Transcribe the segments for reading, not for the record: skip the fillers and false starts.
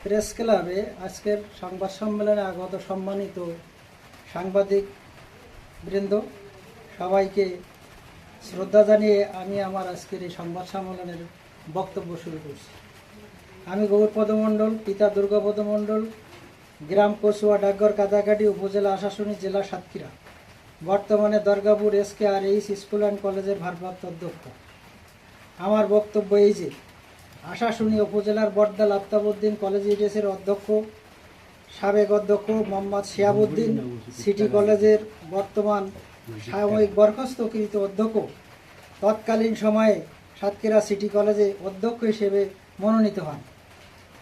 Press ক্লাবে আজকের সংবাদ সম্মেলনে আগত সম্মানিত সাংবাদিক বৃন্দ, সবাইকে শ্রদ্ধা জানিয়ে আমি আমার আজকের এই সংবাদ সম্মেলনের বক্তব্য শুরু করছি। আমি গৌরপদ মণ্ডল, পিতা দুর্গাপদ মণ্ডল, গ্রাম কচুয়া, ডাকঘর, কাদাকাটি, উপজেলা আশাশুনি, জেলা সাতক্ষীরা। বর্তমানে দরগাপুর SKRH স্কুল অ্যান্ড কলেজের ভারপ্রাপ্ত অধ্যক্ষ। আমার বক্তব্য এই যে, আশাশুনি উপজেলার বটদাল আফতাবউদ্দিন কলেজিয়েটের অধ্যক্ষ, সাবেক অধ্যক্ষ মোহাম্মদ শিহাবউদ্দিন, সিটি কলেজের বর্তমান সাময়িক বরখাস্তকৃত অধ্যক্ষ, তৎকালীন সময়ে সাতক্ষীরা সিটি কলেজে অধ্যক্ষ হিসেবে মনোনীত হন।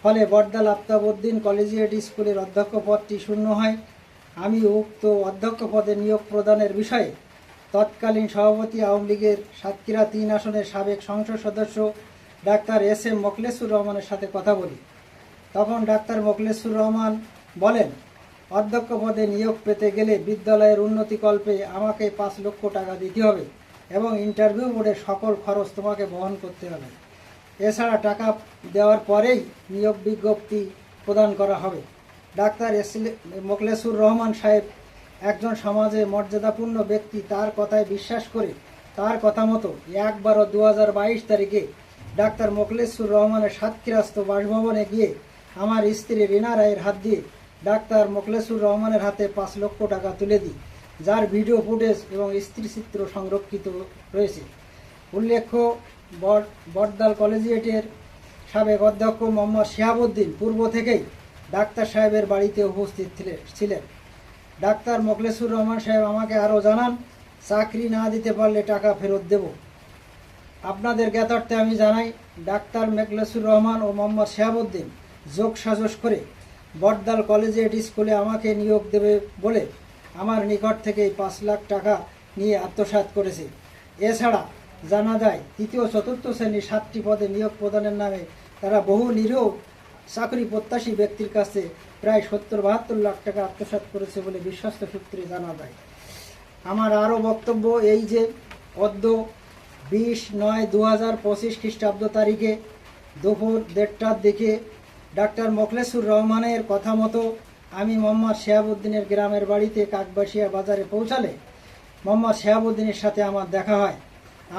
ফলে বটদাল আফতাবউদ্দিন কলেজিয়েট স্কুলের অধ্যক্ষ পদটি শূন্য হয়। আমি উক্ত অধ্যক্ষ পদে নিয়োগ প্রদানের বিষয়ে তৎকালীন সভাপতি আওয়ামী লীগের সাতক্ষীরা 3 আসনের সাবেক সংসদ সদস্য ডাক্তার SM মোখলেসুর রহমানের সাথে কথা বলি। তখন ডাক্তার মোখলেসুর রহমান বলেন, অধ্যক্ষ পদে নিয়োগ পেতে গেলে বিদ্যালয়ের উন্নতিকল্পে আমাকে 5 লক্ষ টাকা দিতে হবে এবং ইন্টারভিউ বোর্ডের সকল খরচ তোমাকে বহন করতে হবে। এছাড়া টাকা দেওয়ার পরেই নিয়োগ বিজ্ঞপ্তি প্রদান করা হবে। ডাক্তার মোখলেসুর রহমান সাহেব একজন সমাজে মর্যাদাপূর্ণ ব্যক্তি। তার কথায় বিশ্বাস করে তার কথা মতো 1/12/2022 তারিখে ডাক্তার মোখলেসুর রহমানের সাতক্ষীরাস্থ বাসভবনে গিয়ে আমার স্ত্রী রিনা রায়ের হাত দিয়ে ডাক্তার মোখলেসুর রহমানের হাতে 5 লক্ষ টাকা তুলে দিই, যার ভিডিও ফুটেজ এবং স্থিরচিত্র সংরক্ষিত রয়েছে। উল্লেখ্য, বটদাল কলেজিয়েটের সাবেক অধ্যক্ষ মোহাম্মদ শিহাবউদ্দিন পূর্ব থেকেই ডাক্তার সাহেবের বাড়িতে উপস্থিত ছিলেন। ডাক্তার মোখলেসুর রহমান সাহেব আমাকে আরও জানান, চাকরি না দিতে পারলে টাকা ফেরত দেব। আপনাদের জ্ঞাতার্থে আমি জানাই, ডাক্তার মোখলেসুর রহমান ও মোহাম্মদ শিহাবউদ্দিন যোগ সাজস করে বটদাল কলেজিয়েট স্কুলে আমাকে নিয়োগ দেবে বলে আমার নিকট থেকে 5 লাখ টাকা নিয়ে আত্মসাৎ করেছে। এছাড়া জানা যায়, 3য় ও 4র্থ শ্রেণীর 7টি পদে নিয়োগ প্রদানের নামে তারা বহু নিরীহ চাকরি প্রত্যাশী ব্যক্তির কাছে প্রায় 70-72 লাখ টাকা আত্মসাৎ করেছে বলে বিশ্বস্ত সূত্রে জানা যায়। আমার আরও বক্তব্য এই যে, অদ্য 20/9/2025 খ্রিস্টাব্দ তারিখে দুপুর 1:30টার দিকে ডাক্তার মোখলেসুর রহমানের কথা মতো আমি মোহাম্মদ শিহাবউদ্দিনের গ্রামের বাড়িতে কাকবাসিয়া বাজারে পৌঁছালে মোহাম্মদ শিহাবউদ্দিনের সাথে আমার দেখা হয়।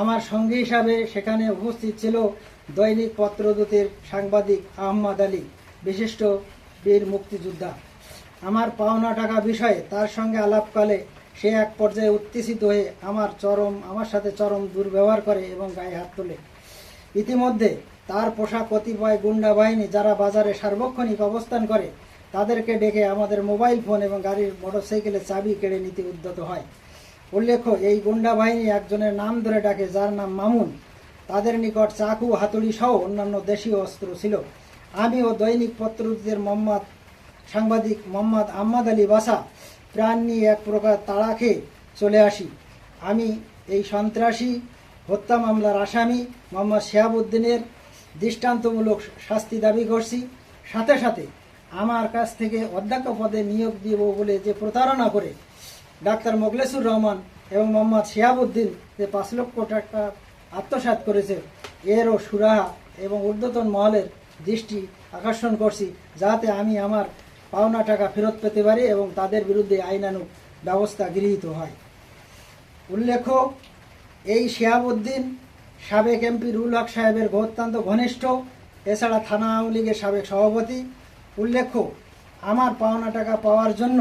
আমার সঙ্গী হিসাবে সেখানে উপস্থিত ছিল দৈনিক পত্রদূতের সাংবাদিক আহমদ আলী, বিশিষ্ট বীর মুক্তিযোদ্ধা। আমার পাওনা টাকা বিষয়ে তার সঙ্গে আলাপকালে সে এক পর্যায়ে উত্তেজিত হয়ে আমার সাথে চরম দুর্ব্যবহার করে এবং গায়ে হাত তোলে। ইতিমধ্যে তার পোশাক কতিপয় গুন্ডা বাহিনী, যারা বাজারে সার্বক্ষণিক অবস্থান করে, তাদেরকে ডেকে আমাদের মোবাইল ফোন এবং গাড়ির মোটরসাইকেলের চাবি কেড়ে নিতে উদ্যত হয়। উল্লেখ্য, এই গুন্ডা বাহিনী একজনের নাম ধরে ডাকে, যার নাম মামুন। তাদের নিকট চাকু, হাতুড়ি সহ অন্যান্য দেশীয় অস্ত্র ছিল। আমি ও দৈনিক পত্রদূতের সাংবাদিক মোহাম্মদ আহমদ আলী বাসা প্রাণ নিয়ে এক প্রকার তাড়া খেয়ে চলে আসি। আমি এই সন্ত্রাসী হত্যা মামলার আসামি মোহাম্মদ শিহাবউদ্দিনের দৃষ্টান্তমূলক শাস্তি দাবি করছি। সাথে সাথে আমার কাছ থেকে অধ্যক্ষ পদে নিয়োগ দিব বলে যে প্রতারণা করে ডাক্তার মোখলেসুর রহমান এবং মোহাম্মদ শিহাবউদ্দিন যে 5 লক্ষ টাকা আত্মসাৎ করেছে, এরও সুরাহা এবং ঊর্ধ্বতন মহলের দৃষ্টি আকর্ষণ করছি, যাতে আমি আমার পাওনা টাকা ফেরত পেতে পারি এবং তাদের বিরুদ্ধে আইনানুগ ব্যবস্থা গৃহীত হয়। উল্লেখ্য, এই শিহাবউদ্দিন সাবেক MP রুল হক সাহেবের অত্যন্ত ঘনিষ্ঠ, এছাড়া থানা আওয়ামী লীগের সাবেক সভাপতি। উল্লেখ্য, আমার পাওনা টাকা পাওয়ার জন্য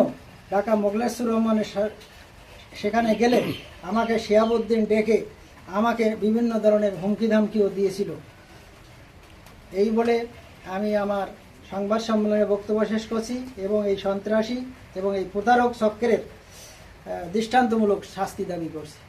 ডাক্তার মোখলেসুর রহমানের সেখানে গেলে আমাকে শিহাবউদ্দিন ডেকে আমাকে বিভিন্ন ধরনের হুমকি ধামকিও দিয়েছিল। এই বলে আমি আমার সংবাদ সম্মেলনে বক্তব্য শেষ করছি এবং এই সন্ত্রাসী এবং এই প্রতারক চক্রের দৃষ্টান্তমূলক শাস্তি দাবি করছি।